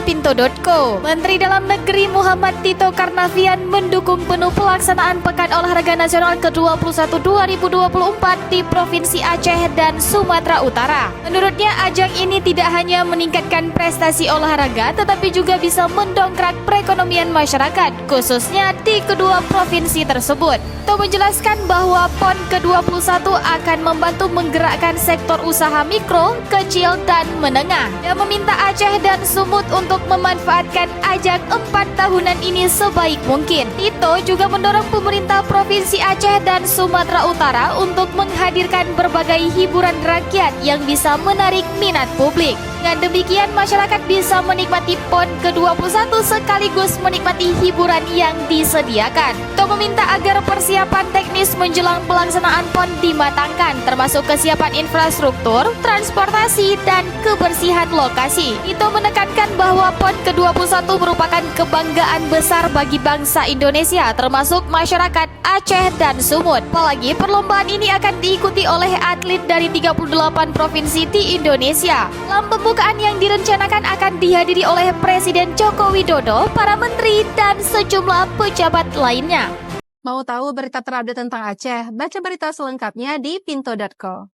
Pinto.co. Menteri Dalam Negeri Muhammad Tito Karnavian mendukung penuh pelaksanaan Pekan Olahraga Nasional ke-21 2024 di Provinsi Aceh dan Sumatera Utara. Menurutnya, ajang ini tidak hanya meningkatkan prestasi olahraga, tetapi juga bisa mendongkrak perekonomian masyarakat, khususnya di kedua provinsi tersebut. Tito menjelaskan bahwa PON ke-21 akan membantu menggerakkan sektor usaha mikro, kecil, dan menengah. Dia meminta Aceh dan Sumut untuk memanfaatkan ajang 4 tahunan ini sebaik mungkin. Tito juga mendorong pemerintah Provinsi Aceh dan Sumatera Utara untuk menghadirkan berbagai hiburan rakyat yang bisa menarik minat publik. Dengan demikian, masyarakat bisa menikmati PON ke-21 sekaligus menikmati hiburan yang disediakan. Tito meminta agar persiapan teknis menjelang pelaksanaan PON dimatangkan, termasuk kesiapan infrastruktur, transportasi, dan kebersihan lokasi. Tito menekankan bahwa PON ke-21 merupakan kebanggaan besar bagi bangsa Indonesia, termasuk masyarakat Aceh dan Sumut. Apalagi perlombaan ini akan diikuti oleh atlet dari 38 provinsi di Indonesia. Dalam pembukaan yang direncanakan akan dihadiri oleh Presiden Joko Widodo, para menteri, dan sejumlah pejabat lainnya. Mau tahu berita terupdate tentang Aceh? Baca berita selengkapnya di Pinto.co.